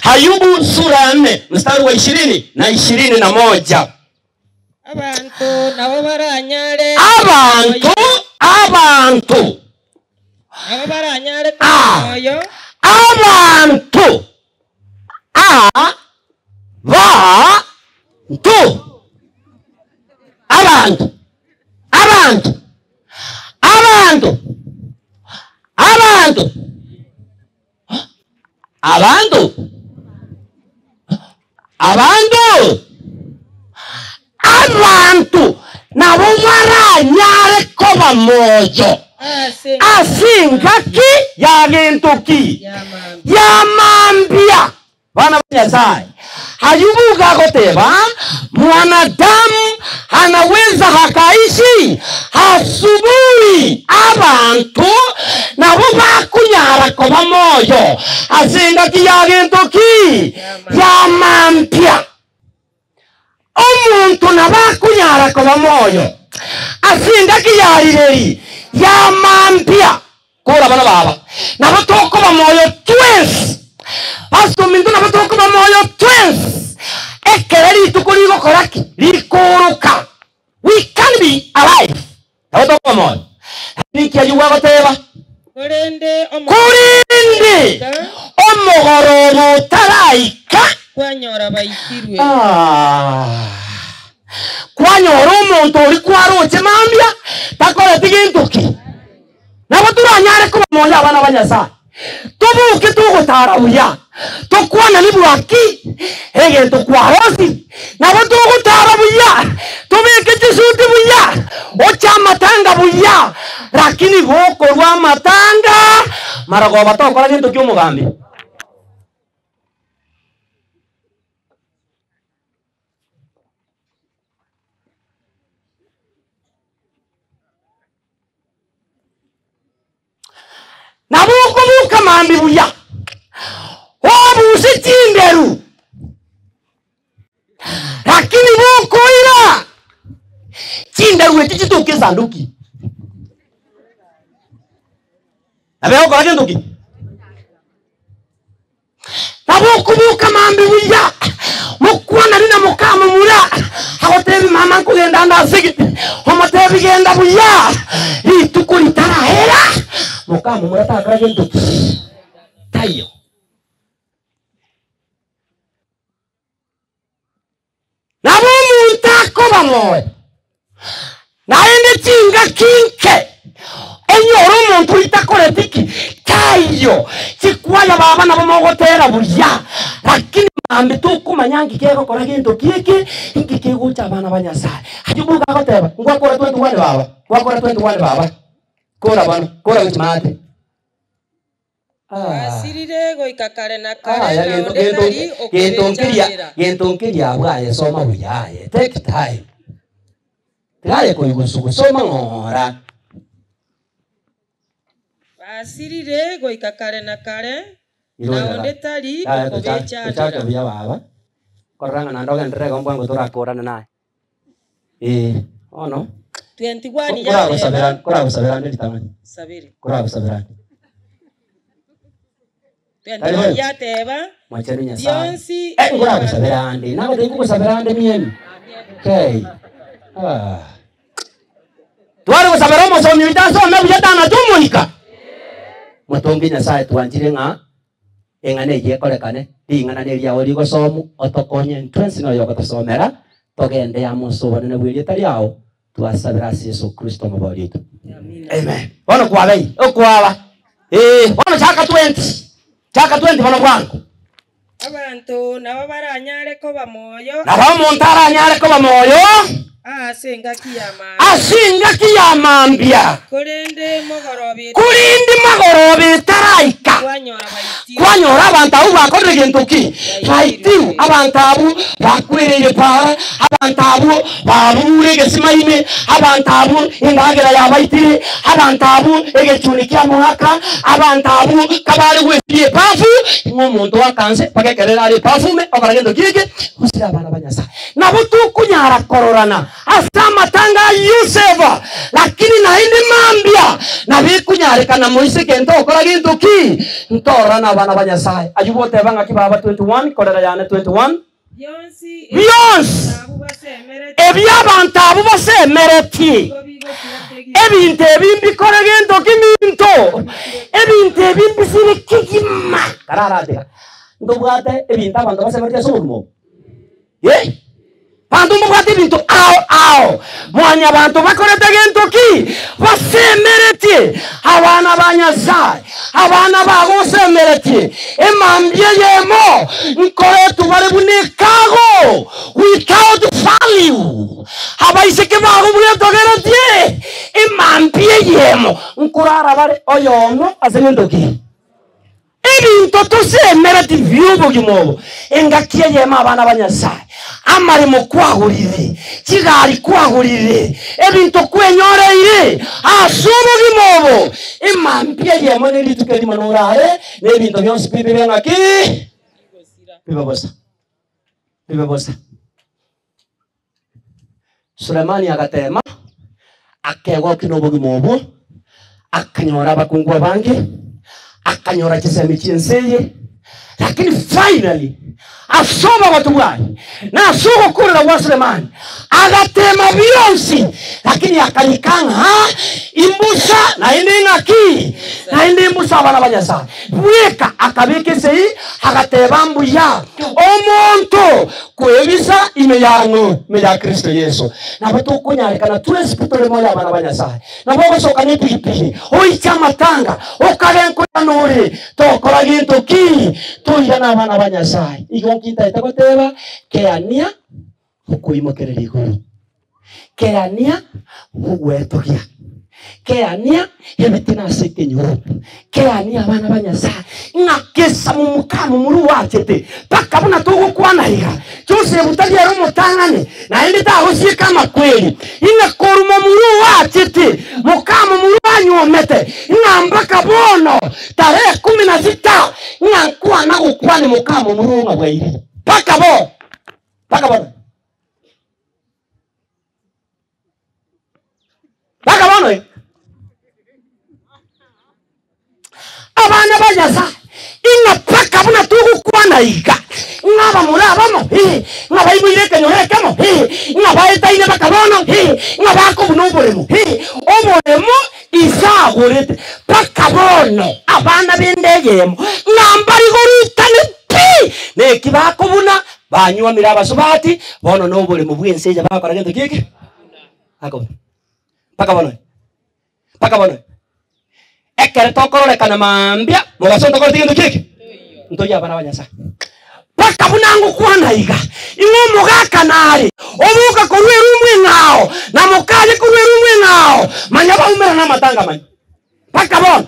Ayubu sura ya 4 mstari wa 20 na 21. Abantu nabo baranyare Abantu nabo baranyare koyo. Abantu nabo baranyare koba moyo. Asingaki yagentuki yamambia bana Nyasaye. Ayubu gagoteba mwanadamu anaweza hakaishi asubuhi. Abantu nabo bakunyara koba moyo. Asingaki yagentuki yamambia. Omuntu nabakunyara koba moyo. Asingaki yarireri yamambia. Kora bana baba nabo tokoba moyo twins. Pastor mindu nabo tokoba moyo twins. Ekereri tukurigo koraki likuruka. We can be alive. Nabo tokoba moyo. Niki ayuwa bateba kurinde omogoro taraika kwanyora bayikirwe. Kwanyora umuntu uri kwaroche mambia takora tigintuki. Nabo turanyare kuba moyo abana b'Nyasaye. Tubuke tugutara buya. Tukwana nibwaki egento kwarosi. Nabo tugutara buya. Tubike kisuti buya. Ocha matanga buya. Lakini goko rwa matanga marago batokora gento ky'umugambi. Nabuko buka mambi buya. Obusi tinderu. Lakini buko ira. Tinderu etituke sanduki. Abeo kwa sanduki. Nabuko buka mambi buya. Mukwana lina mukama mura. Hakotebi mama kugenda ndasigi. Homotebi genda buya. Litukuri tarahera. Mukama murata akagento tayo. Nabo muntako bamoye. Naende tinga kinke. Enyoro muntu itakore tiki tayo. Chikwaya baba nabo mogotera buya. Lakini mambe tukumanyangi kego kora gento kiki iki kego cyabana b'Nyasaye. Ayubu gagoteba ngwakora 21 baba. Ngwakora 21 baba. Kora bana, kora uchimate. Asirire goikakare na kare na odetari gentonkiria bwaye soma buyaye. Take time. Tiraye kuigusuku soma ngora. Asirire goikakare na kare na odetari okobecha. Chacha buya baba. Koranga nandoga ndrega mbwango turakorana naye. Oh no. 21 ya kora kusaberana litamani. Sabiri. Kora kusaberana. 21 ya teba. Mwachani Nyasaye. Kora kusaberana. Nako tengo kusaberana miemi. Okay. Tuwari kusabera musomi bitaso mebuyatana tumuhika. Mutongi Nyasaye tuanjire nga engane ye kolekane ingana ne lya oli gosomu otokonye entrance no yokotasomera togende ya musobo ne bwiri taliao. Tuasabira Yesu Kristo mabali yetu. Amen. Wana kwa bei, okwaba. Wana chaka 20. Chaka 20 bana bwangu. Abantu nabo baranyare ko bamoyo. Nabo montara anyare ko bamoyo. Asinga kiyama. Asinga kiyamambia. Kurinde magorobe taraika. Kwanyora abantu abo bakorere gentoki. Raitiu abantu abo bakwireye para, abantu abo babure gesimaime, abantu abo ingagera yabaitire, abantu abo egechunikia muhaka, abantu abo kabari wepie pafu, ngomuntu wakanse pakekerera ari pafume okaragendo kike, usira abana b'Nyasaye. Nabo tukunyara kororana. asa matanga Yosef lakini na hindi mambia na bikunyareka na Moise kento okora gintu ki ntora na bana banyasaye ayubote banga kibaba 21 korera yane 21 Beyonce ebyabantu abo basemereti ebintu ebimbikora gento kiminto ebintu ebimbisire kigima kararate ndobwate ebintu abantu basemereti somo bantu mubwate ebintu ao mwanya abantu bakorete gento ki basemereti abana banyasaye abana bagosemereti emambye yemo nkore tubare bunekago without value abaiseke bago buledogereti emambye yemo nkurara bare oyono azengendo ki ebintu tusemereti vyubo gimobo engakiye yema abana banyasaye amari mukwahurire kigari kwahurire ebintu kwenyoreire asubo gimobo imambye yemo nelitukedi manurare nebintu byonse bibenga ki bibabosa Sulemani agatema akegwa kinobo gimobo akanyora bakungwa bange akanyora kisemi chienseye lakini finally asoba watu bwani na asuko kurira wa Sulemani agatema Beyonce lakini akanikanga imbusa na indinga ki na indimbusa abana banyasaye bweka akabeke sei agatebambu ya omonto kwebisa imeyango meya Kristo Yesu na bato kunyareka tule spitole moya abana banyasaye na bogo soka ni pipili oichama tanga okarenko yanore tokora gintu ki toyana abana banyasaye igonkita itakoteba keania hukuimokerera iguru keania hugwetogia keania ebitina sekenyoro keania abana banyasaye ngakesa mumukamu muri wachete pakabona tugukwana higa cyose butagiye rumutangane na indi tahosie kama kweli inakorumo muri wachete mukamu muri wanyomete ngambaka bono tarehe 16 ngankwa nagukwane mukamu muri ngabwairi pakabo Bakabono abana bajaza inga paka buna tugu kwana iga ngaba murabamo ngaba ibireke nyorekamo ngaba itaine bakabono ngaba ko bunoboremo oboremo izagorete bakabono abana bendegemo ngambari gorutane pi nekibako buna banywa miraba subati bono noboremo bwenseja bakora gento kiki ako Pakabono. Ekere tokorole kana mambia mugaso tokoro tigendo kiki. Ntoya bana banyasaye. Pakabunangu kwana iga. Ingo mugaka nari. Obuka kurweru mwingao na mukaje kurweru mwingao. Manyaba umera na matanga manya. Pakabono.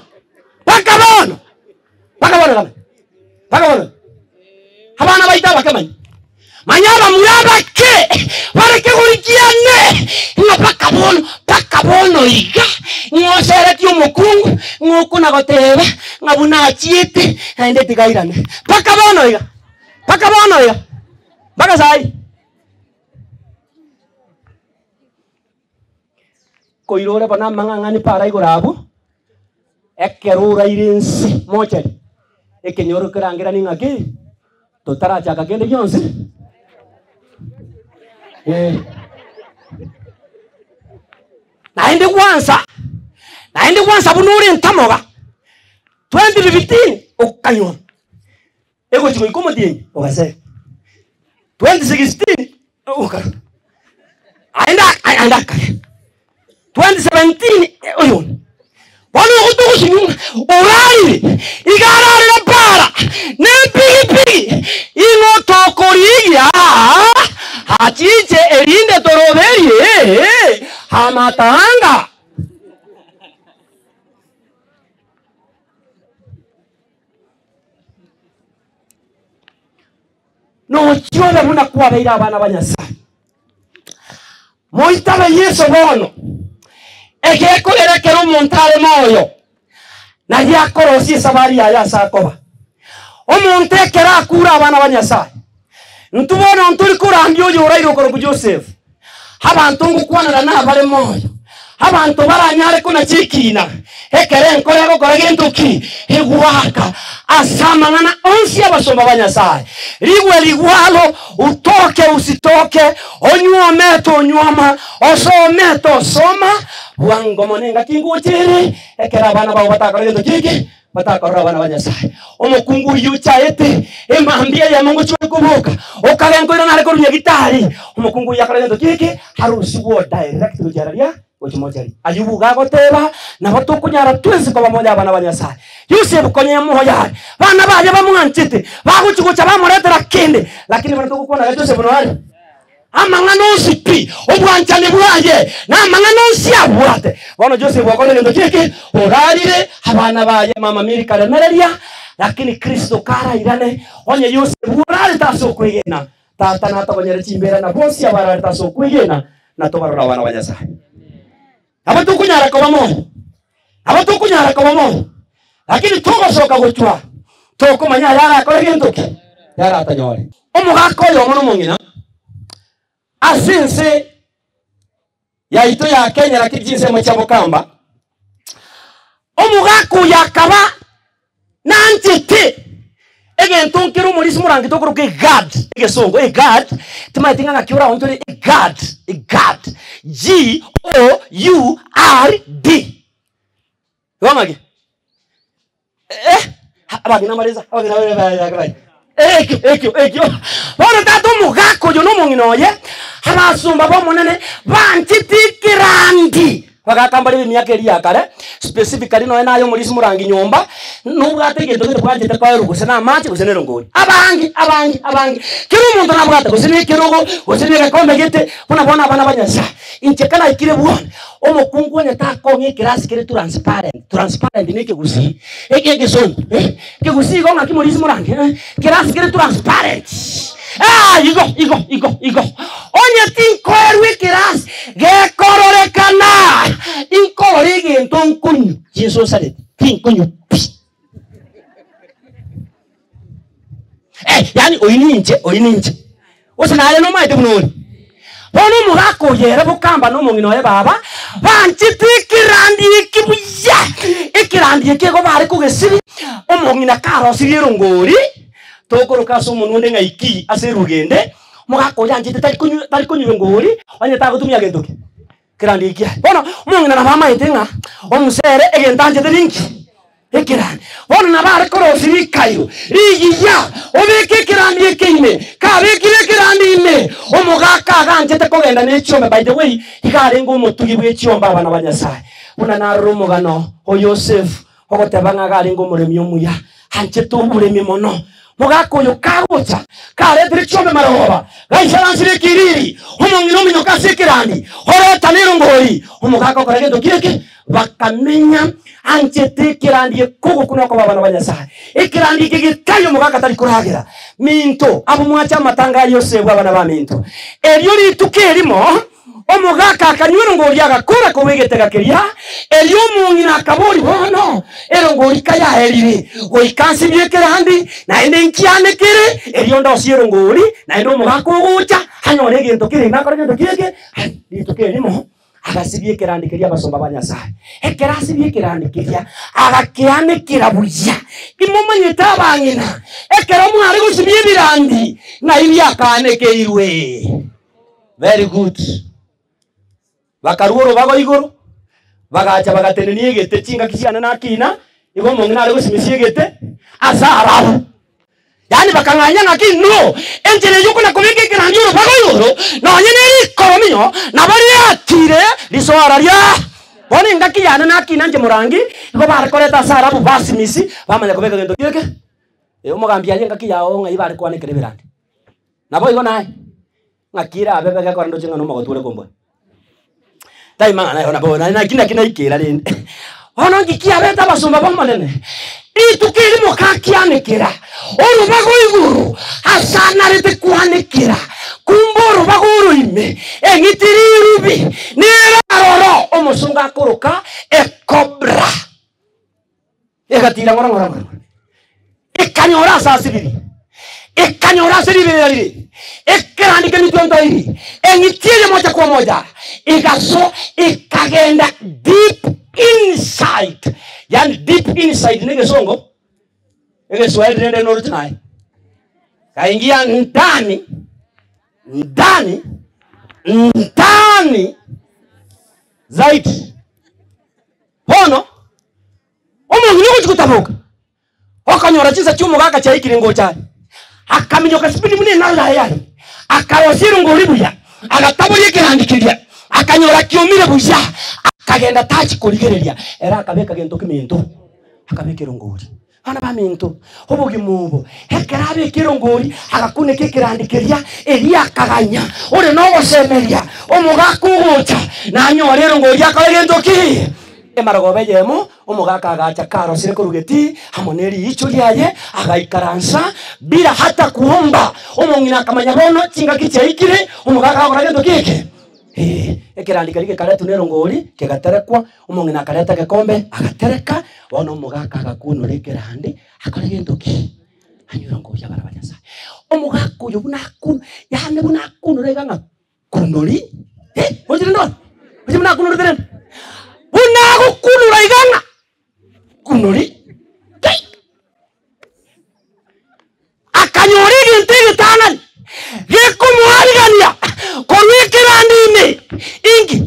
Habana baita bakamanya. Manyaba muraba ke bareke gurikiane pakabono iga ngosere kyo mukungu ngokuna goteba ngabuna achiete ende tigairane pakabono iga bagasai koirore bana mangangani para igurabu ekerura irensi mochari ekenyoro kirangira ningaki totaracha kagende yonse naende kwanza bunuri ntamoga 2015 okanyo ego chiko ikomo tieni okase 2016 oka aenda kare 2017 oyo bano kutukushinyu orari igarari la para ne pigi ino tokoriya achiche erinde toroberie hamatanga no chiona buna kwa beira abana banyasaye moitaba Yesu bono egeko erekero montale moyo na yakorosi sabari ya sakoba omuntu ekera akura abana banyasaye ntubona nturi kurambyo yo urairo koro ku Joseph abantu ngukwanira na bale moyo abantu baranyare kuna chikina ekere nkore gukora gintu ki higwaka asamangana onsi abasomba banyasaye ligwe ligwalo utoke usitoke onyuometo onyuoma osometo soma wango monenga kinguchiri ekera bana ba batakora gintu kiki batakora bana banyasaye omukungu yucha ete emambia ya Mungu chikubuka okagengo ina nare korunya gitari omukungu yakora gintu kiki harusi wo direct kujararia Uchimojari. Ayubu gagoteba na batukunyara twese kwa pamoja bana banyasaye. Yusuf konye moya. Bana baje bamwanchite. Baguchugucha bamuretera kinde. Lakini batukuona Joseph no ari. Amangano sipi. Obwanchane bwaje. Na amangano siabwate. Bana Joseph wakole ndo kiki. Orarire abana baje mama Milika remereria. Lakini Kristo kara irane. Onye Yusuf urari taso kwigena. Tata na tabanyere chimbera na bosi abarari taso kwigena. Na tobarora bana banyasaye. Abatukunyara kwa moyo. Abatukunyara kwa moyo. Lakini tugosoka guchwa. Tokumanya yara akore gintuke. Yara atanyore. Omugako yo mono mungina. Asinse ya ito ya Kenya lakini jinse mchabo kamba. Omugako yakaba nanchite. Ege ntonkiru mulisi murangi tokuru ke God. Ege songo God. Tima tinga ngakiura ontore God. God. G-O-U-R-D. Wamage. Abagina mariza. Abagina. Ekyo. Bora tatu mugako yo no munginoye. Abasumba bomonene banchitikirandi. Bagakambari bimyaka eri yakare specifically no enayo mulisi murangi nyomba nubwate gendo twagete kwa rugo na amache gusenero ngori abangi kiri umuntu nabwate gusene kirugo gusene gakombe gete bona abana banyasa inchekana ikire bwona omukungu nyata konye kirasi kire transparent nike gusi ege songo ke gusi go ngaki mulisi murangi kirasi kire transparent igo. Onye tinko erwe kiras ge kororekana. Inkorore ge ntonkunyu. Yesu sale tinkunyu. Yani oyininche. Osanale no maite bunoni. Bono mugako yera bukamba no mungino ye baba. Banchitikirandi ikibuya. Ikirandi ikego bare kugesibi. Omungina karo sirongori. Tokoro kaso mununde ngaiki aserugende mugako yanjite tari kunyu ngori onye tagutumya gendoke kirandi ikia bona mungina na mama itenga omusere egentanje teninki ekirandi bona na bare korosiri kayo iyiya obeke kirandi ekeime kabekire kirandi ime omugaka ganjete kogenda nechome by the way ikarengo mutugi bwechomba abana banyasaye bona narumugano o Joseph ogotebanga garengo muremi omuya hanche tubure mono mugako yo kagocha kare trichome maroba gaishansire kiriri umungino minyo kasekirani hore tanero ngori umugako koragendo kireke bakamenya anchete kirandi kugo kuno kwa bana banyasaye ikirandi kigitayo mugaka tari kuragira minto abo mwacha matanga yose bwana ba minto elyo litukerimo omugaka akanyura ngori agakora kubegetega kiria elyo mungina akabori bono erongori kaya erire goikansi byekerandi na ende nkiane kire elyo ndosiro ngori na ende omugaka ogucha hanyore gento kire nakora gento kireke litukerimo agasibye kerandi kiria basomba banyasaye ekerasi byekerandi kiria agakiane kirabuya imomanye tabangina ekero mwari gusibye birandi na ibyakane keirwe. Very good. Bakaruoro bago igoro bagacha bagatenenie gete chinga kisiana na kina igo mongina ari gusimisiye gete azarabu yani bakanganya ngaki no enjele yuko na kubike kiranjuro bago igoro no nyene ikominyo na bari atire lisoararia bone ngaki yana na kina nje murangi igo barakoreta azarabu basimisi bamanya kubeka gendo kireke umugambia ngaki yao ngai bari kwane kereberande nabo igo nae ngakira abebe gakorando chinga no magotule kombo Taima na yona bona na kina ikira rende. Ono ngikia beta basumba bamonene. Itukiri mokakianekera. Ono bago iguru asana rete kuanekera. Kumboro bago ime. Engitiri rubi. Nera roro omosunga koroka ekobra. Egatira ngora. Ekanyora sasibiri. Ekanyora Kasiri vile ekirandike ni tuento hili engitiye moja kwa moja igaso ikagenda deep inside, yani deep inside nige songo ege Swahili nende original kaingia ndani zaidi hono omuntu niko chikutabuka okanyora chinsa cyumu gaka cya ikiringo cyane akaminyoka sipini mune nalla yani akawasira ngori buya agataburi ikirandikirya akanyora cyumire buya akagenda tachi kurigereria era akabeka gento kiminto akabekera ngori ana baminto obugi mubo hekerabe kirongori agakune kikirandikirya eria akaganya ore no gosemeria omugakugucha na nyorero ngori akagento ki emaragobe yemo omugaka agacha karo sire kurugeti hamoneri icho lyaye agaikaransa bila hata kuomba omongina akamanya bono chinga kichaikire omugaka akora gento kike ekirandika like kare tunero ngori kegaterekwa omongina akareta gekombe agatereka bono omugaka agakunura ekirandi akora gento ki anyura ngori abarabanyasa omugaka uyu bunakun yane bunakunura ganga kunori ojire ndo ojire bunakunura teren bunago kunura iganga kunori akanyori gintege tanan yekumwarigania konwikirandine ingi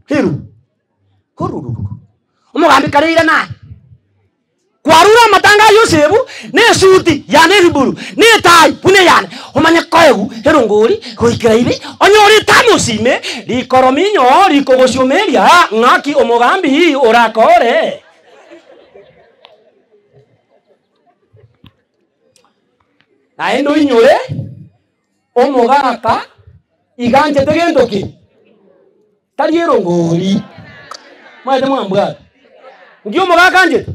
hiru horuru umugambi kareira na kwarura matanga yosebu ne suti yane riburu ne tai pune yana umanye koegu herongori hoikiraire onyori tamusime likorominyo likogosyomeria ngaki umugambi urakore naendo inyore omugaka iganje tegendoki tariero ngori mwete mwambwa ngiyo mugaka anje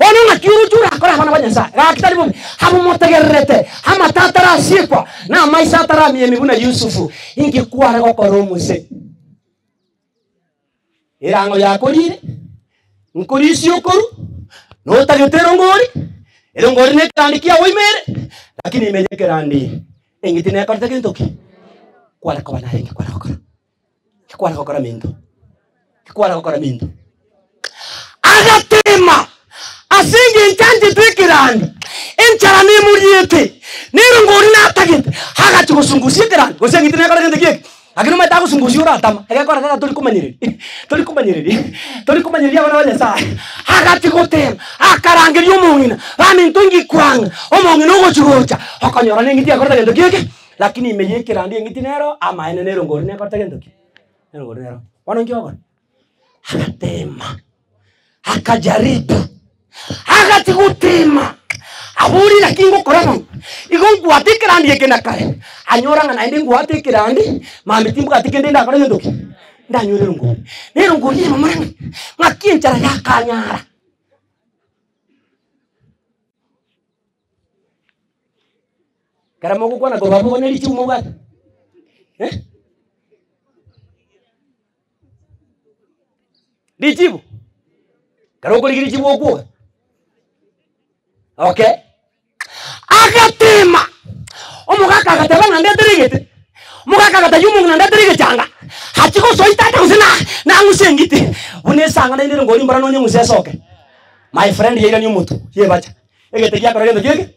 ono ngakiuru chura akora bana banyansa gakitari bombi habu motegerete hama tatara sikwa na maisha tara miemi buna Yusufu ingi kwara gokoro muse irango yakorire nkurisi okoru no tagetero ngori elongori ne kandikia oimere lakini imejekera ndi engitine yakorte kintoki kwara kwa na yengi kwara gokora minto agatema asingi nchanje twikirandi enchara ni muriete nirungori natagete hagati gusungusia kirandi gusengitine yakora kintoki agino meta gusungusia uratama agakora tata turi kumanyiriri abana banyasa hagati gutema akarangeria omongina bamintungi kwanga omongina ugochugocha okanyora nengiti yakorta gento kike lakini imeyekera ndi ngiti nero ama ene nero ngori nekorta gento ki nero ngori nero wanongi ogora agatema akajaribu agati gutema aburi na kingo koramo igongu atikira ndi ekena kare anyora ngana ndi ngu atikira ndi mamitimbu atikende nda kora gento ki ndanyure ngori nero ngori mamanga ngakinchara yakanyara karamo kukwana ko babo ne lichi umuga lichibu karo ko ligiri chibu okuwa okay agatema omugaka agateba ngande dirigete omugaka agatayumu ngande dirigete changa hachiko soitata usina na ngusengiti unesanga ndende ngori mbara nonye musesoke my friend yira ni mutu yebacha egete kya kora gendo kike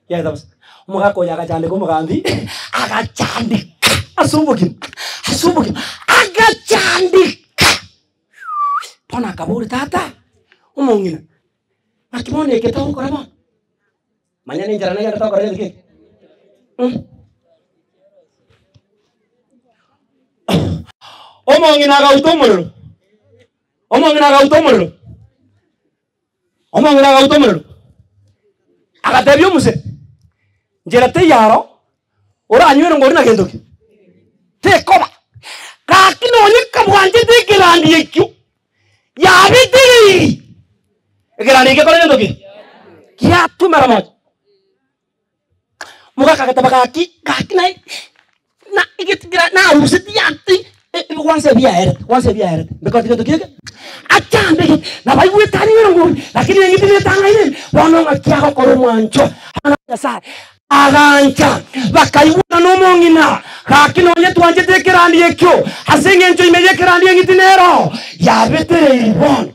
ya dabas omugaka yakachande ko mugambi agachandika asubuki agachandika pona kaburi tata umongina akimone ketaho korama manya ninjara na yata kora gendo kike omongina gautomoro agatebyo muse njera te yaro ora anywere ngori na gendo ki te koba kakino nyika bwanje te kirandi ekyo yabitiri kirandi ke kora gendo ki kya tumara moja muga kagataba kaki na igitikira na usiti yati Once bia eret. Because you get achambe na bai wetani nguru. Lakini ngiti netanga ile. Wana ngakia ko romancho. Ana yasa. Agancha bakaibuka no mongina hakino yetu anje tekerandi ekyo hasenge ncho imeyekerandi ngitinero yabete ibon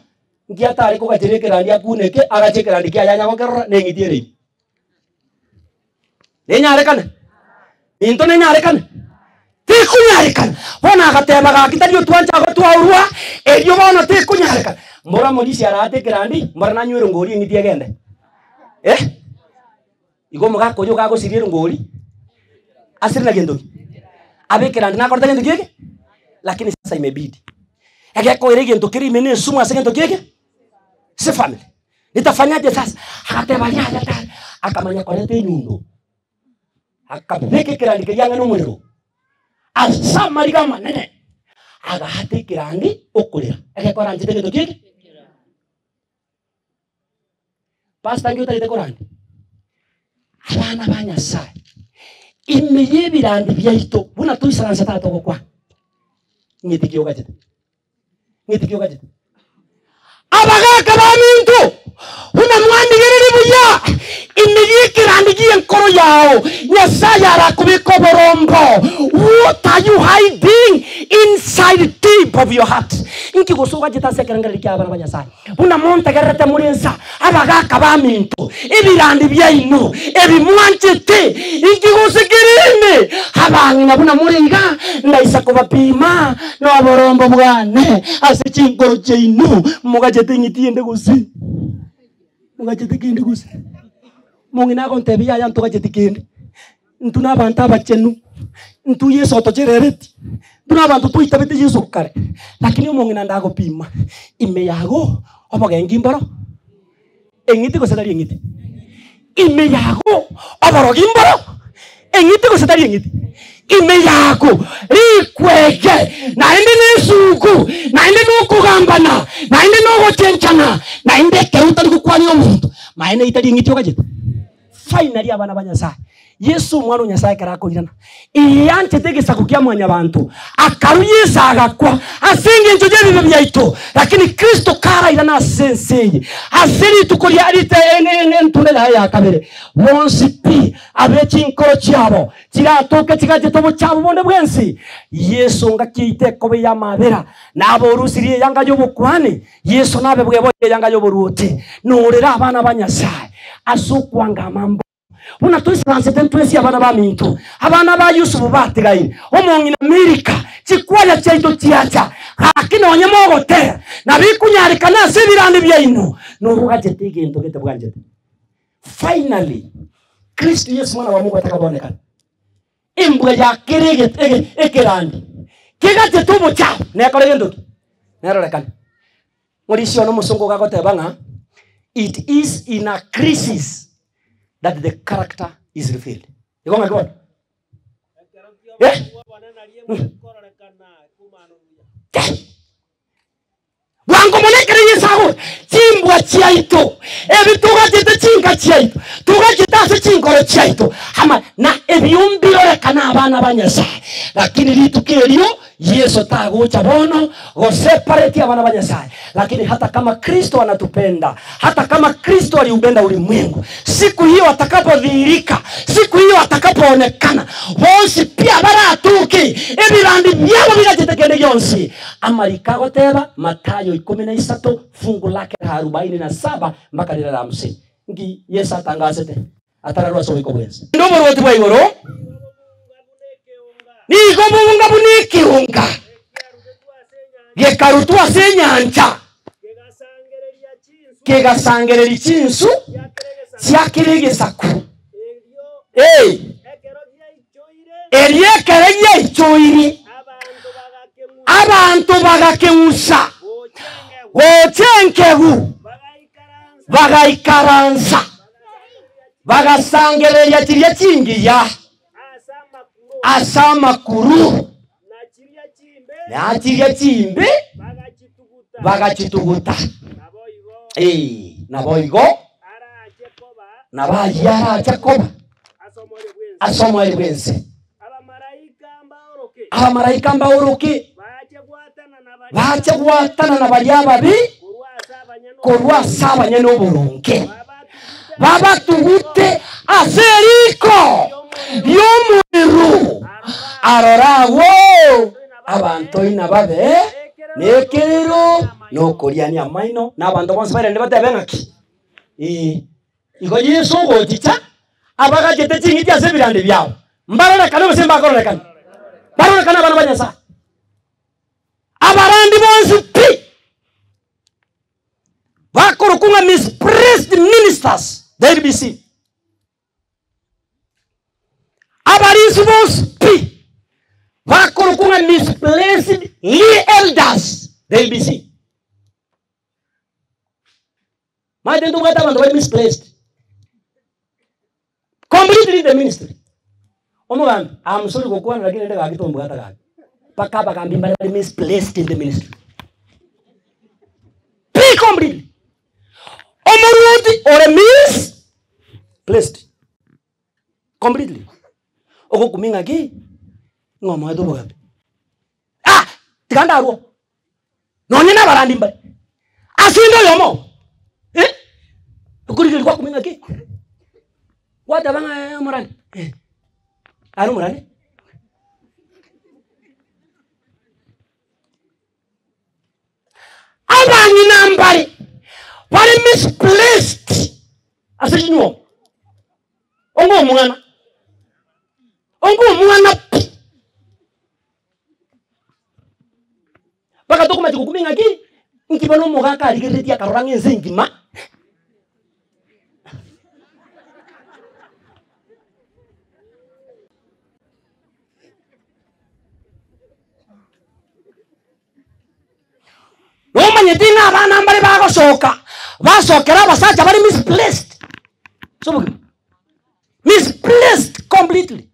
ngia tari ko gatekerandi akuneke agachekerandi kya yanya gokerra nengitiere nenyarekana into nenyarekana tikunyarekana bona agateba gakitario twanja go twaurwa elio bona tikunyarekana mbora modisi aratekerandi mbora nanywero ngori ngitie gende Igo mugako yo gago siriro ngori asirina gendo abekera ndina korta gendo kike lakini sasa imebidi yako ile gendo kiri mene sumu asegendo kike si family nitafanyaje sasa akateba yaya ta akamanya korete nyundo akabeke kirandi kiyanga no mwero asamari kama nene aga hate kirandi okulira yako randi gendo kike pasta ngyo tarite korandi abana banyasai imeye birandi byahito buna tuisaranza tato gokwa ngitikyo gajete abagaka bamintu una mwandi gereri buya imeye kirandi giyenkoro yao nyasaya rakubiko borombo. What are you hiding inside deep of your heart? Inki gosoga jita sekerangari kya abana banyasai una monta garata murensa abagaka bamintu ibirandi byayino ebimwanchete inki gosekerene abangi nabuna murenga ndaisa ko bapima no aborombo bwane asichinkoro cheinu mugajete ngitiende gusi mugajete kindi gusi mungina kontebi ya yanto gajete kindi ntuna banta bachenu ntu yeso tocherereti tuna bantu tuitabete yeso kare lakini mungina ndago pima ime yago obogengi mboro engiti ko sedari engiti ime yago oborogi mboro engiti ko sedari engiti ime yago rikwege naende nesuku naende nokugambana naende nogotenchana naende keruta kukwani omuntu maene itari engiti okajete finally abana banyasa Yesu mwana nyasaye karakoirana iyante tegesa kukia mwanya bantu akaruyisa agakwa asinge njoje bibe byaito lakini Kristo kara irana senseye asiri tukoria arite entunela ya kabere wonsi pi abechinkoro cyabo kiratoke kigaje tobo cyabo bonde bwensi Yesu ngakite kobe ya mabera nabo rusiriye yanga yo bukwani Yesu nabe bwebo yanga yo buruti nurera abana banyasaye asukwanga mambo Una tuisanse tentuesi abana bamintu abana ba Yusufu batigaye omongi na Amerika chikwaya cyaito cyacha hakino onyemogote nabikunyarika nase birande byayino nurugaje tegendo gete bwanje finally Kristo Yesu mwana wa Mungu atakabonekana imbwe ya kirege ekerandi kigaje tubo cha nekoregendo nerorekana murisho no musongo gagote banga it is in a crisis that the character is revealed. You go on. Yeah. Wango monekere yesago chimbwa chiaito ebituga tete chinga chiaito tuga kitase chingoro chiaito hama na ebyumbiro rekana abana banyasa lakini litukerio Yesu tagocha bono go separate abana banyasa lakini hata kama Kristo anatupenda hata kama Kristo aliupenda ulimwengu siku hiyo atakapodhihirika siku hiyo atakapoonekana wonsi pia baratuki ebirandi byabo bigatetekende yonsi amarika goteba Mathayo 13 fungu lake 47 mpaka 50 ngi Yesu atangazete atararwa so ikobwenza ndomo roti bwa igoro ni gomunga buniki unga yekarutwa senyanja kegasangereri chinsu cyakiregesaku eryekereye ichoiri abantu bagakemusa wochenkegu bagaikaranza bagasangerera kiriya kingiya asamakuru na kiriya kimbe bagachituguta naboigo nabayara Jacob asomore bwense abamarayika mbauruki bache gwatana na baria babi korwa sabanye no burunge baba tugute aseriko y'umuriro arorawo abantu ina babe nekero no koriania maino n'abantu bonse bare ndibatebengaki igo Yesu goticha abaga jete chingiti ase birande byao mbarona kana bose mbakora kana barona kana bana banyasa abarandi bonse pi bakoro kunga misplaced ministers the LBC abarisi bonse pi bakoro kunga misplaced elders the LBC my didn't get them and misplaced completely in the ministry. I'm sorry to go on again. Pakaba can be misplaced in the ministry. Be completely. Or a misplaced. Completely. Oko coming again. No, my dog. Ah, Tikandaro. No, you never ran him by. I see no more. Eh? Could you go coming again? What abang Moran? Ano Moran? Abang inambari, pare misplaced. Asa inyo? Ongo mungana. Baka to kuma tikukuming aki, nkibano mugaka aligiriti akarorang enzengima. No manyetina abana mbali bagosoka basokera basacha bari misplaced. So misplaced completely.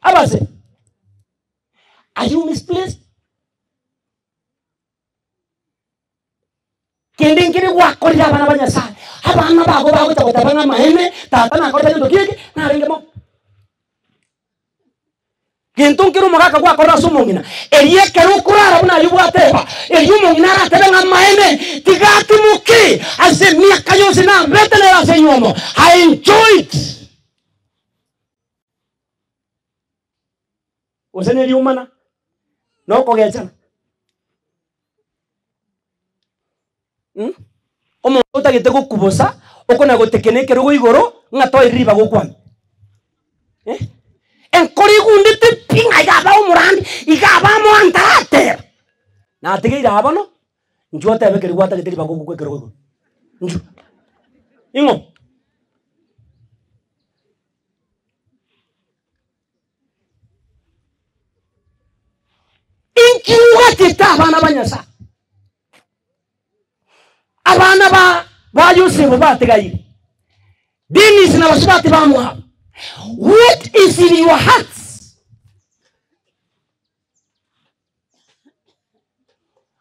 Abase, are you misplaced? Kending kiri wakor ya bana banya sa. Abana bago tabanga maheme tata na korta ndo kiki na renge mo. Kentong kiro makaka kwa korra sumongina. Eriye kero kurara buna yuwa teba. Eyumongina ra tabanga maheme tigati muki. Ase miya kayo sina betele la señomo. I enjoy it. Usene yumana. No kogechana. Omo utagite gukubosa okona gotekeneke rugo igoro ngato iriba gokwami enkori gundite pinga igaba umurandi igaba mo antarate na tegira abano njota ebekeri gwata gitiriba gokwekero gogo nju ingo inkiwa tita abana banyasa abana ba Yosef bategayi dini sina basubati bamwa. What is in your hearts?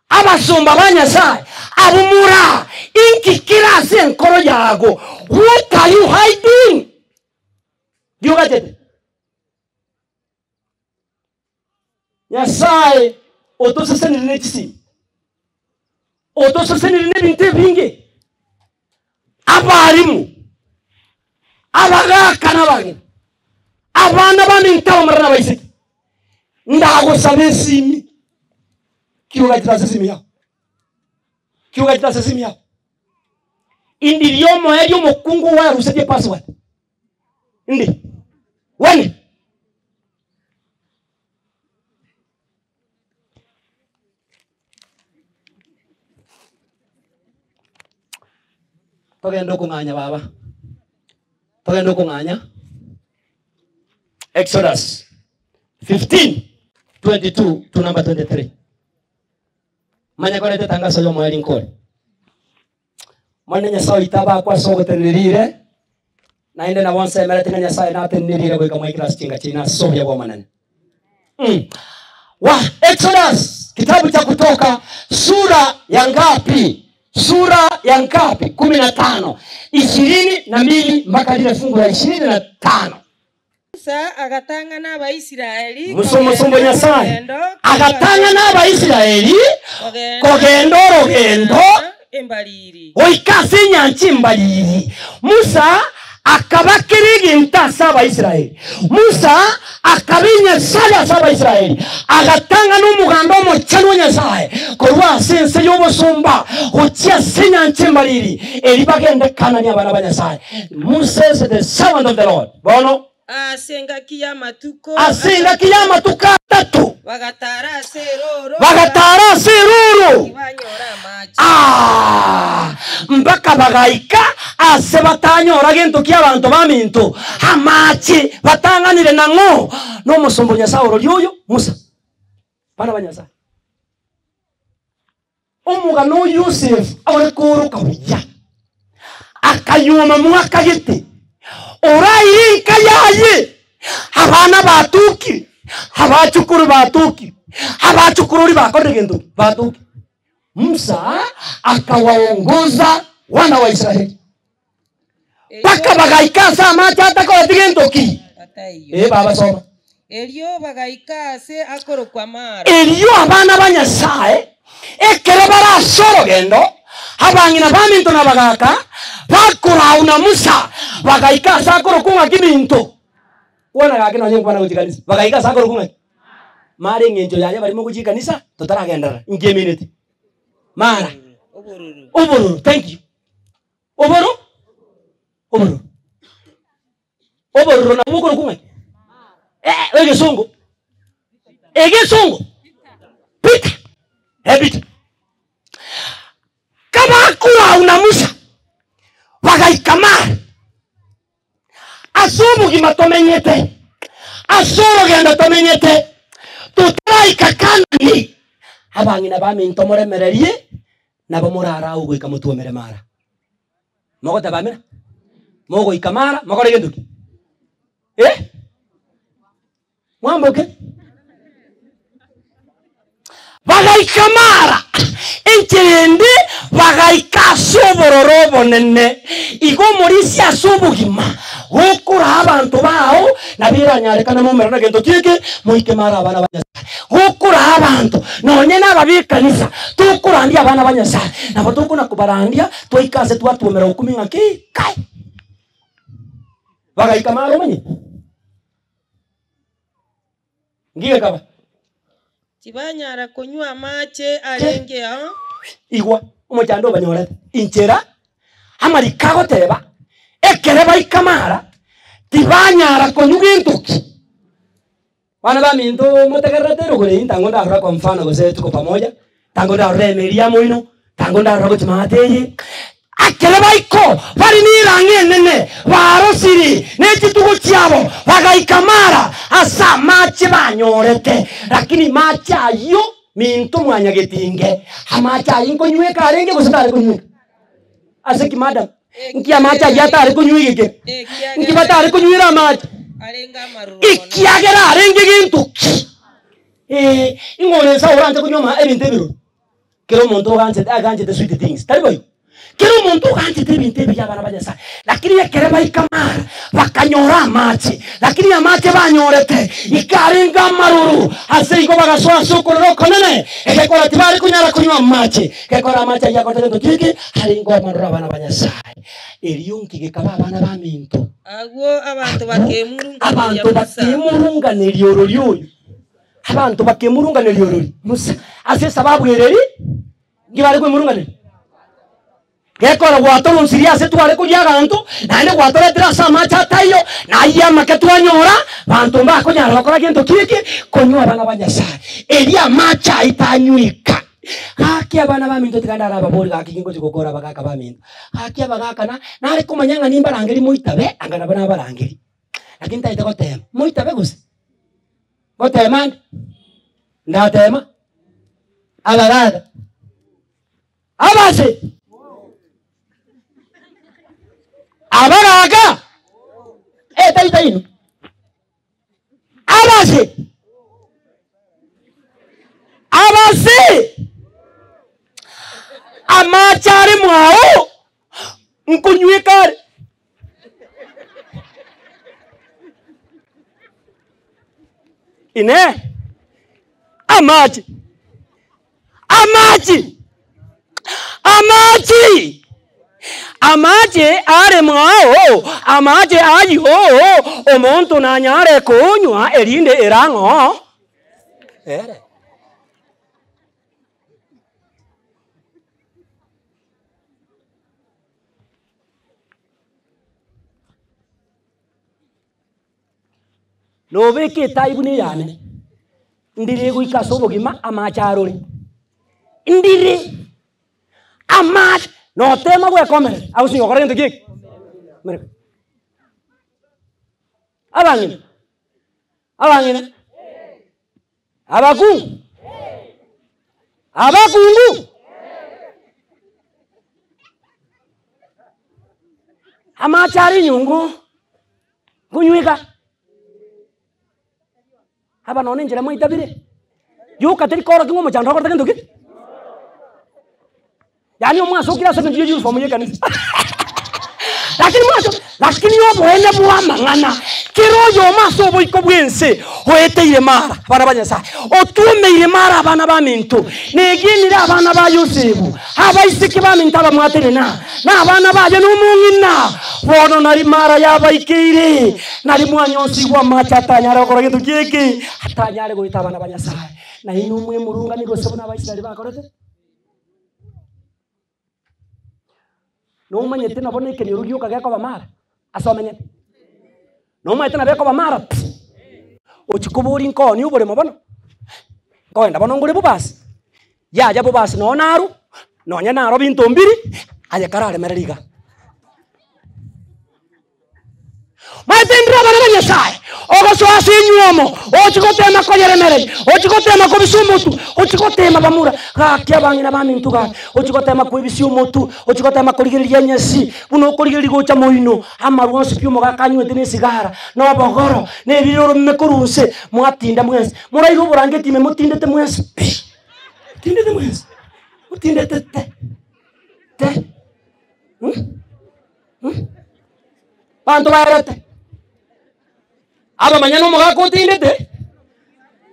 Abasumba banyasa abumura inkikira senkoro yago. What are you hiding? Do you get it? Yasai otoseseni netisi otoseseni nebinte binge abarimu abaga kanabage abana banintawo marana bayise ndago sabesimi kiuga kitasesimi ya indiriyomo elio mokungu wa rusete password ndi wani Togendo kunganya baba. Togendo kunganya. Exodus 15:22 to number 23. Manya kore tangazo yo mwali nkole. Manya sawa itaba kwa sogo tenirire. Na inde na wansa emera tenganya sawa na tenirire kwa kama ikira stinga china soya kwa manane. Wa Exodus kitabu cha Kutoka sura ya ngapi? Sura ya ngapi? 15. 22 mpaka lile fungu la 25. Musa agatanga n'Abaisiraeli Musomosombo Nyasaye agatanga n'Abaisiraeli kogendo rugendo embaliri oikase nyanchi embaliri. Musa akabakiriginta s'Abaisiraeli. Musa akabinya sala s'Abaisiraeli agatanga n'umuganda omuchano Nyasaye korwa sense y'obusumba ochia senyanchi embaliri eri bagende Kanani abana ba Nyasaye. Musa is the servant of the Lord. Bono asenga kiyamatuko tatu bagatara seroro banyora maji mpaka bagaika ase batanyora gento ky'abantu baminto amachi batanganire nango no musombo Nyasaye ororyoyo Musa bana ba Nyasaye omugano Yosef awore koro kabuya akayuma mwaka gite orayi kayaye abana batuki abachukuru batuki abachukururi bakore gento batuki. Musa akawaongoza wana wa Israeli paka bagaika sama chata ko digento ki baba soma elio bagaika se akoro kwa mara elio abana ba Nyasaye ekere bara soro gendo abangina baminto na bagaka bakura una Musa bagaika sakoro kunga kiminto wana gakina nyengo bana kujikanisa bagaika sakoro kunga mari ngenjo yanya bari mu kujikanisa tutaragendera ngeminete mara obororo thank you obororo na mukoro kunga egesongo pita hebita kama kuwa una Musa bagaikamara asubu gimatomenyete asoro genda tomenyete tutaraika Kanani abangina baminto moremererie nabo murara ugo ikamutuomere mara mogo tabamira mogo ikamara mogore genduki mwamboke bagaikamara enchende bagaika sobororobo nene igo morisi asubugima gukura abantu bao nabiranyarekana mu merana gento kike muike mara abana banya gukura abantu nonye nababikanisa tukurandia abana banya sa nabo tukuna kubarandia toikase twatuomera 10 ngaki kai bagaika mara manye ngiye kaba tibanyara kunywa mache arenge igwa umujando banyorete inchera amari kago teba ekere baikamara tibanyara konyugintuki bana baminto mutegeretero kule intango ndarura kwa mfano gose tuko pamoja tango ndarura Emeria moino tango ndarura kuchimateye akere baiko bari nirange nene barosiri nekitugo cyabo bagaikamara asa mache banyorete lakini mache ayo minto mwanya getinge amacha ingo nyweka arenge gusitare kunywe aseki madam nkia macha yata ari kunywige nki batare kunywira macha arenga maruro ikiagera arenge gintu ingone sa uranje kunyoma ebintebiro kero muntu aganje the sweet things tariboyo kero muntu aganje ebintebe byabana banyasa lakini yakere baikamara bakanyora machi lakini amache banyorete ikarenga maruru ase iko bagaswa sokoro konene ekekora tibari kunyara kunywa machi kekora machi yakote to kiki haringo maruru abana banyasa eriyonki gekaba abana baminto agwo abantu bakemurunga neryororyo abantu bakemurunga neryororyo Musa ase sababu ereri ngibari kwemurunga neryororyo gekora gwatoro nsiriase tware kujaganto nande gwatoro trasa macha tayo na yama ketwanyora bantu mbakonyara bakora gento kiki konywa bana banyasa eria macha itanywika haki abana baminto tikandara ababori gakingo chikokora bagaka baminto haki abagakana nari kumanyanga nimba rangeri muitabe angana bana barangeri lakini taite gotema muitabe guse gotema ndatema abagada abase abaraga taita ino abase amachari mwao nkunywika ine amaji are mwao amaji ayo omuntu nanyare kunywa erinde erango ere Noveke taibuni yane ndire guika sobogima amacharori ndire amach no tema gwe komere au singo korente gik mere abangine abakungu amachari nyungu kunywika aba none njira mo itabire yuka teri kora kingo mo chandra korta kinduki yani omwaso kira se ndiyo uniform ye kanisa lakini yo boene bwa mangana kiro yo maso bo ikobwense hoeteire mara bana banyasa otumeire mara bana ba mintu neginira abana ba Yosefu abaisiki ba mintu abamwatere na abana baje n'umungina bono nari mara yabaikire nari mwanyonsi gwa machata nyara gukora gitu kiki atanyare goita abana banyasa na inumwe murunga ni gose bona abaisirali bakorete no manyete na bona ikeni rugiyo kagako bamara asomenya no manyete na beko bamara ochikuburi nko ni ubure mabona koenda bona ngure bubasi yaja bubasi no naru no nya naro bintu mbiri aje karare mereriga maitendra bana banyasai ogoso asinyuomo ochikotema koyeremere ochikotema kubisumutu ochikotema bamura kakya bangina bamintuga ochikotema kubisumutu ochikotema kuligiriria nyasi buno kuligiriria gocha moino amaruonse pyumo gakanywete ne sigara no bogoro ne biroro mekurunse mwatinda mwense muraigo burangeti me mutindete mwense tindete mwense mutindete te bantu baerete aba manyano mga kutindete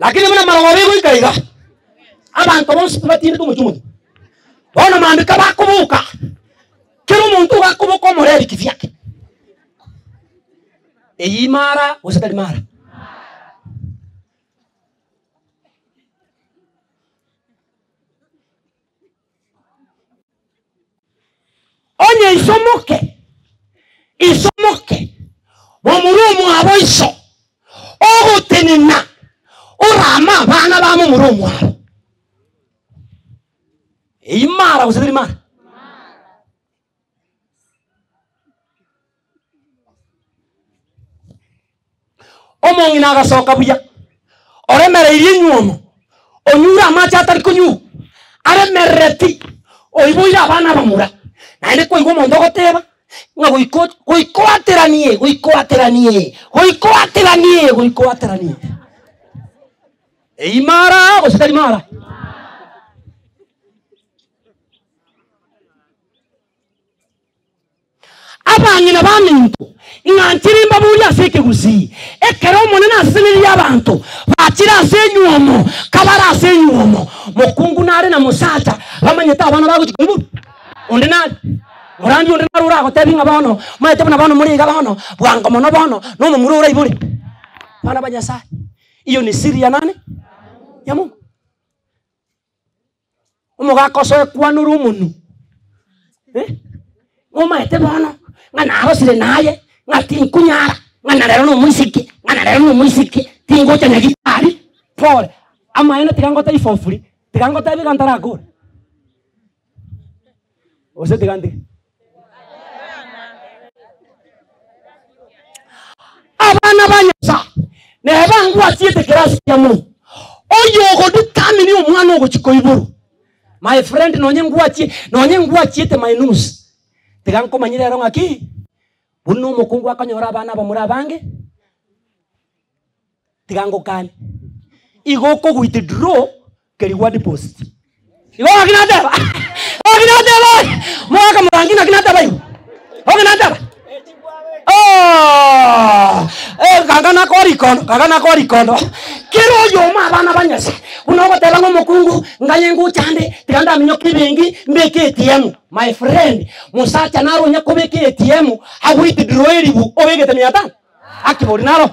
lakini muna marangobe kuikaiga abantu bonse tubatinde tumuchumu bona mambika bakubuka kero muntu gakubuka omoreri kivyake eyimara osatali mara onye isomoke bomurumu aboiso ogutenina urama bana ba murumu abo imara usiri mara omongi naga soka buya oremere irinyuomo onyura macha atari kunyu aremereti oibuira bana bamura nane ko igo mondo goteba nga goikoateranie eimara ositari mara abangina bamintu ingantirimba buya seke gusi ekero monene asiniri abantu bakira asenyuomo kabara asenyuomo mokungu nare na musata bamanyeta abana bagukiko onde nari Orandi onde narura ko tebinga bono maete bana bono muri ga bono bwango mono bono no mu murura iburi bana banyasa iyo ni siri ya nani ya Mungu umuga koso kwanuru umuntu maete bono ngana arosire naye ngati nkunyara ngana rero no muisiki tingo cyanya gitari pole amaena tigangota ifofuri tigangota bigantara gore ose tigandi abana banyasa nebangu atiete kirasi ya Mungu oyo godutamini omwana ogochiko iburu my friend nonye ngwa atiete my news tiganko manyire ro ngaki buno mukungu akanyora abana bamuri abange tigango kani igoko withdraw keriwa deposit igo akinateba mwaka murangina kinateba igo okinateba kangana kori kono kiro yoma abana banyasa unogo teba ngo mukungu nganye nguchande tiganda minyo kibengi mbeke ATM my friend musacha naro nya kubeke ATM hawiti droeri bu obegete miata akibori naro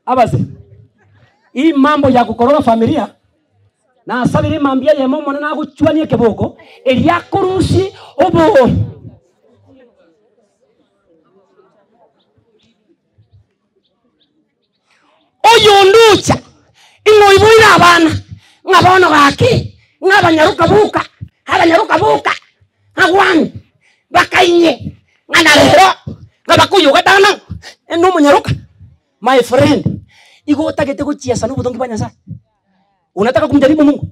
abase hii mambo ya kukoroga familia na sabiri mambia ya momo na guchwanie keboko elia kurusi obo oyonducha ingoibuira abana ngabono gaki ngabanyaruka buka agwan bakainye nganalero ngabakuyu gatana eno munyaruka my friend igo utagete kuchiasa n'ubutongi banyasa unataka kumjaribu Mungu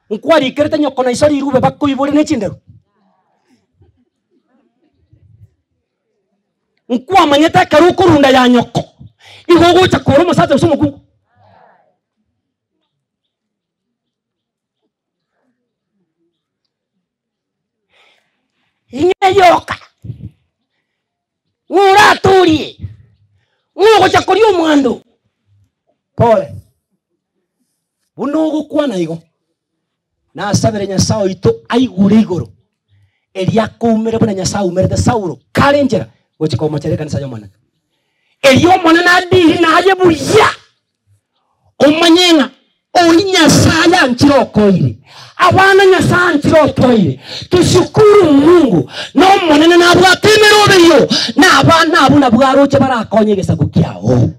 nkwari kereta nyoko na isori irube bakuyibore n'ekindero nkwa manyeta karukurunda ya nyoko igo gucha koro musaza usumukungu inyeyoka nguraturi ngugocha kuri umwando pole buno gukwana igo na sabere nyasao ito aigure igoro elia kumere buna nyasao umerete Saulo kalenjera gochiko machere kanisa yomana elio mona na diri na haje buya omanyenga oinya saya nchirokoire abana nyasa nchirokoire tushukuru Mungu no monene na bwatemero beyo na abana abuna bwaroche barakonye gesago kyao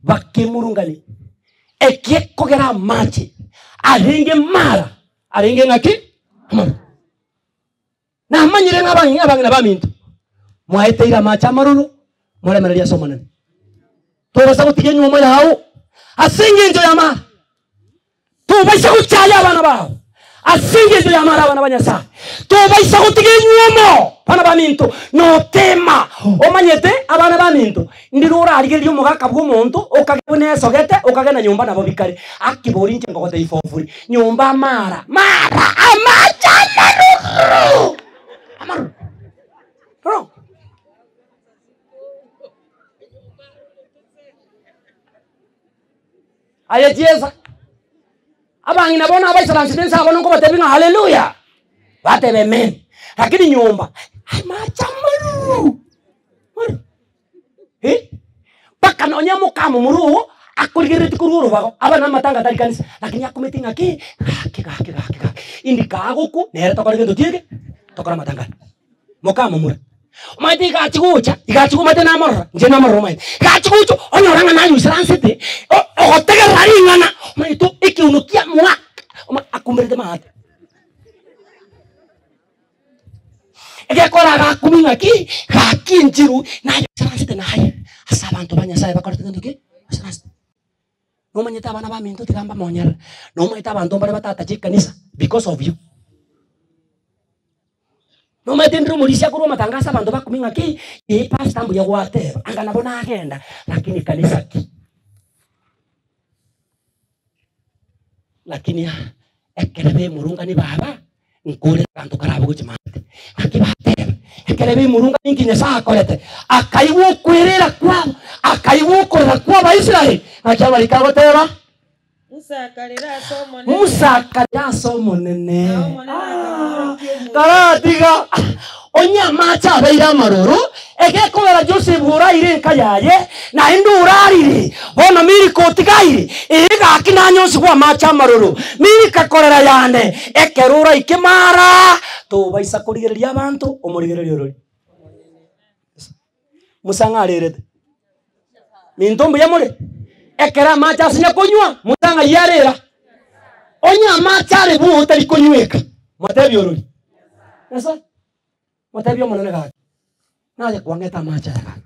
bakemurungani ekekogera machi arenge mara arenge ngaki na manyire ngabangina bamintu mwaeteira macha maruru mole mararia somanani toba kutige nyuma yao asinge njo yama toba kuchaya abana bao asinge njo yama abana banyasa toba kutige nyuma bana bamintu no tema omanyete abana bamintu ndirura arigerio mugaka bw'umuntu ukagene sogete ukagena nyumba nabo bikare akibori nje ngogote ifofuri nyumba mara amacha maruru amaru bro aya jeza abangi nabona abaisalamu sidensa abona ngo batebinga haleluya batebe men lakini nyumba amacha maruru paka nonya mukamu muru akurigiriti kururu bago abana matanga tari kanisa lakini akumetinga ki indika aguku nere tokorigendo tiege tokora matanga mukamu muru maiti igachigucha igachigumate namorra nje namorra maiti igachigucho onyoranga nanyu isransete otegera ringana maito ikiunukia mwa akumerete mahate ege kora gakuminga ki gakinjiru nayo isransete naye asa abantu banyasaye bakorete nduke isransete no manyeta abana bamintu tigamba monyera no maita abantu bare batata chikanisa because of you no maitendro mulisia kuru matangasa abantu bakuminga ki pastor mbuya gwateba angana bona agenda lakini kanisa ki lakini ekelebe murunga ni baba nkore kantu karabo kuchimate akibateba ekelebe murunga ninkinya sakorete akaiwo kwerera kwa akaiwo korera kwa Abaisiraeli akyabali kagoteba Musa kalira somo nene karatiga onyama cha beira maruru ege kolera Joseph uraire nkayaye na indurarire bona miri kotigaire ega kinanyo sigwa macha maruru miri kakorera yane ekerura ikimara to baisa kurigereria abantu omurigereria ruri musanga arerete mintombo ya mure ekera macha sinya konywa musanga yarera onya macha re bu utari konyweka matebyo ruri esa matebyo monene gaki naje kwangeta macha ya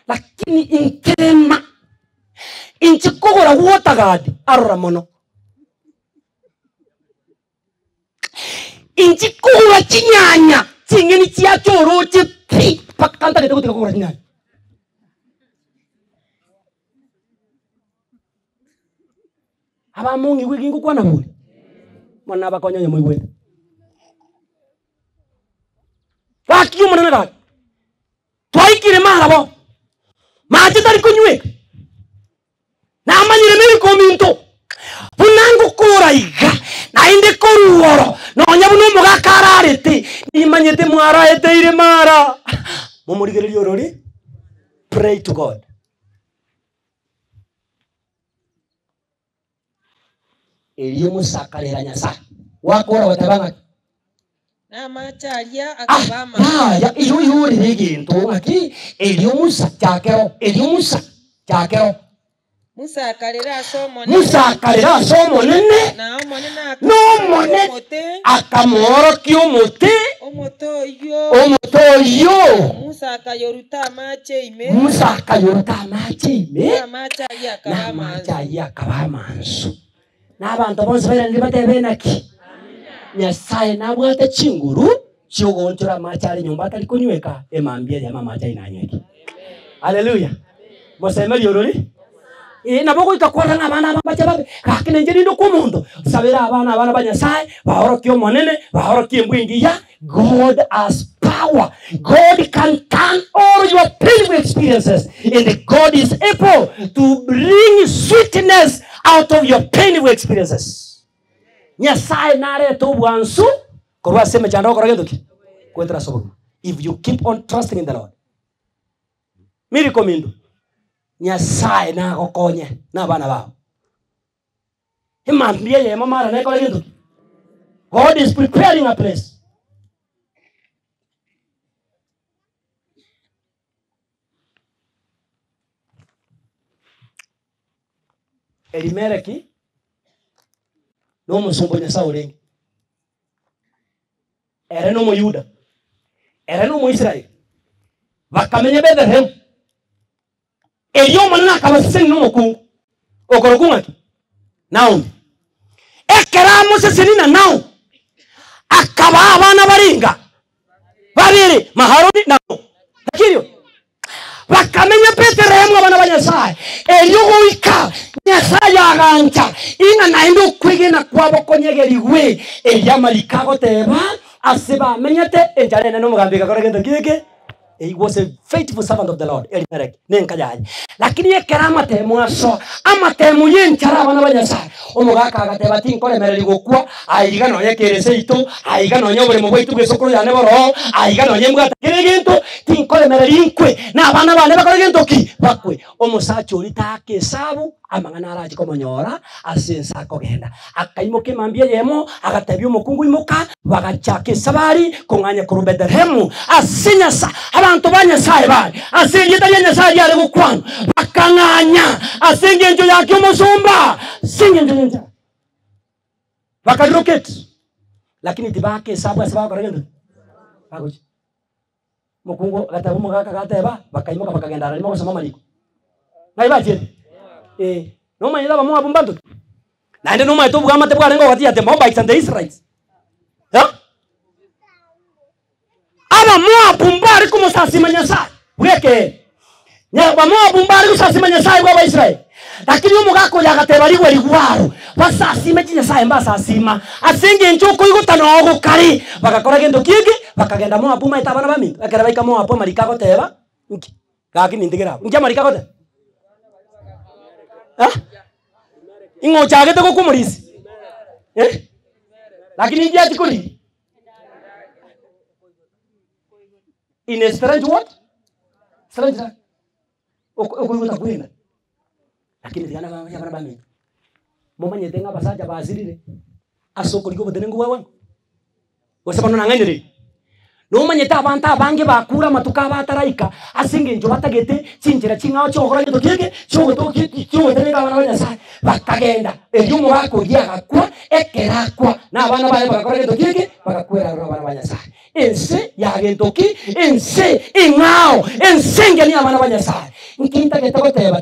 lakini inkerema inchikogora wotagadi arora mono inchikogora chinyanya chingeni chia choro chipi pakanta gete kutika kogora chinyanya aba mungi wiki ngukwana buri mwana bakonyonya mwigwe Wakiyo mwana ga twaikire marabo maji tari kunyweka namanyire miri kominto bunangu kuraiga na inde koruoro nonya buno mugakararete nimanyete mwara eteire mara mumurigererio orori. Pray to God. Eliyo musakarira nyasa wakora watabanga na macharia akabama ya iyo yuri neginto ati eliyo musa chakero musakarira somo nene na no akamoro kyomote omotoyo musakayoruta mache ime na macharia akabamansu n'abantu bonse bari batebenaki Nyasaye nabwate chinguru cyogontora machari nyumba atari kunyweka emambia ya mama chai nanyweki. Haleluya. Mosemeri yorori naboko ikakwara n'abana babaje babe kakine njeri ndo kumuntu sabira abana banyasaye bahorokyo monene bahorokyo mbwingiya. God has power. God can turn all your painful experiences and God is able to bring sweetness out of your painful experiences. Nyasaye nare to bwansu korwa sema chando koragendoki kwetra sobo. If you keep on trusting in the Lord, miracle mindo Nyasaye na gokonye na bana bao imambie ye mama na koragendoki. God is preparing a place. Elimeleki no musumbo Nyasaye orengi ere no Muyuda ere no Muisraeli bakamenya Bethlehem eliyo mwana akabaseni no mukungu okorokunga Naomi ekera Moses na nao akaba abana baringa babiri Maharoni nao akiriyo bakamenya Bethlehem abana banyasaye eliyo wika Nyasaye aganja inga naendo kwigena kwabo konyegeriwe eliamarikago teba asiba menyete enjarene no mugambika koragendo kike. He was a faithful servant of the Lord. Elimeleki nenkajaje lakini yekerama temwaso amatemu yenchara abana banyasaye omugaka agateba tinkoremereri gukwa aiga no yekerese ito aiga no nyobore mu bwitu bwesokoro yane boro aiga no nyembwata kireginto tinkoremereri inkwe na abana bane bakoragendo ki bakwe omusacho litake sabu amangana araji komonyora asensa kogenda akaimoke mambie yemo agatebyo mukungu imuka bagachake sabari konganya ku Bethlehem asinyasa abantu banyasaye bari asenye Nyasaye yari gukwana bakanganya asenge njo yake umusumba singe njo bakaroketi lakini tibake sabu asaba koragendo bagoje mukungu gatabu mugaka gateba bakaimoka bakagenda arimo gusoma mariko naibaje no manyira bamu abumbantu nande no maito bugama te bwarengo gati ate Moabites and the Israelites aba Moabumbari kumusasima Nyasaye bweke nyaba Moabumbari kusasima Nyasaye kwa Israeli lakini umugako yagateba liwe ligwaro basasime Nyasaye mbasasima asenge njoko igutano ogukari bagakora gendo kigi bakagenda Moabuma itabana bami bakera baika Moabu marikago teba nki gakini ndigera nki marikago te ingo chagete ko kumurisi lakini nje atikuri in a strange what strange okuita kwenda lakini digana bana bami momanye tenga basaja basirire asoko liko botenengu wawe wasabano nanganyire no manyeta abantu abange bakura matuka bataraika asinge njo batagete cinjira cingao cyo gukora gito kike cyo tenga abana banyasaye bakagenda elimu wako yagakwa ekerakwa na abana baye bakakora gito kike bakakwera abana banyasaye ense yagentoki ense ingao ensenge ni abana banyasaye nkinta getagoteba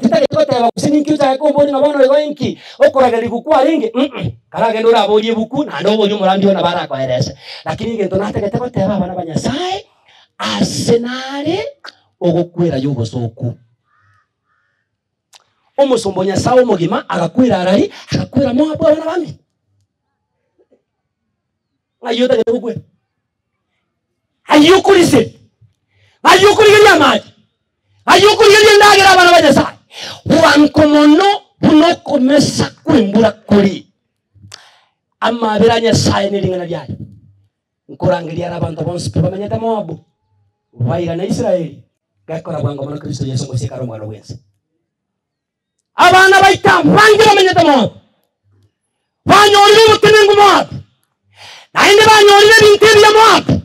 kusininkiza ko mboni ngabano egoinki okorageri gukwa ringe karage ndora bolie buku na ndo bolie murandio na bara kwa erese lakini gento nategoteba abana banyasaye asenare ogokwera yugo soku omusombo Nyasaye omugima agakwira arari agakwira Moabu abana bami ayota gete gukwe ayukurise ayukurigeria amaji ayukurigeria ndagira abana ba Nyasaye wankomono bunokomesa kwimbura kuri amabera Nyasaye nilingana lyayo nkurangiria abantu bonse bamenyeta Moabu vaira na Israeli gakora bwango muri Kristo Yesu ngo sikaro mwana wense abana baita bangi bamenyeta Moabu banyorire mutenengu Moabu nainde banyorire binteri ya Moabu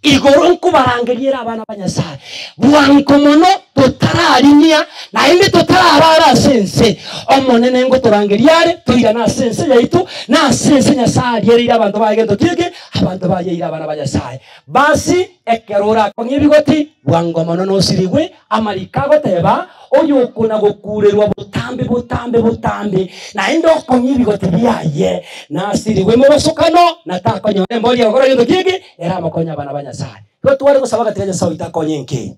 igoro nkubarangiria abana ba Nyasaye bwankomono totararinia nainde totarara sense omonene ngo turangiriare tuiga na sense yaitu na sense Nyasaye yerira abantu bagendo kige abantu bayira abana ba Nyasaye basi ekerora konye bigoti bwangomono no sirigwe amarikago teba oyo kuna gokurerwa butambe nainde konye bigoti byaye na sirigwe mu basukano natakonye mboli agora gendo kige era makonya abana ba Nyasaye ko tuwari gusabaga teje sawa itakonye nke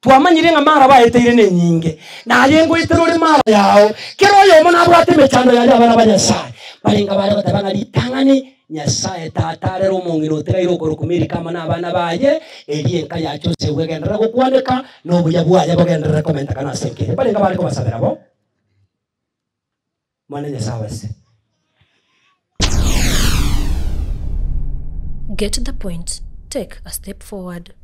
twamanyire nga mara baeteire ne nyinge na yengo iterore mara yao kero yo mona abwate mechando ya abana ba Nyasaye balinga bare batabanga litangani Nyasaye tatare rumungiro tera irokoro kumiri kama na abana baye erienka ya cyose wegendera go kwandika no buya bwaye bagendera komenta kana senke balinga bare ko basabera bo mwana Nyasaye se. Get to the point. Take a step forward.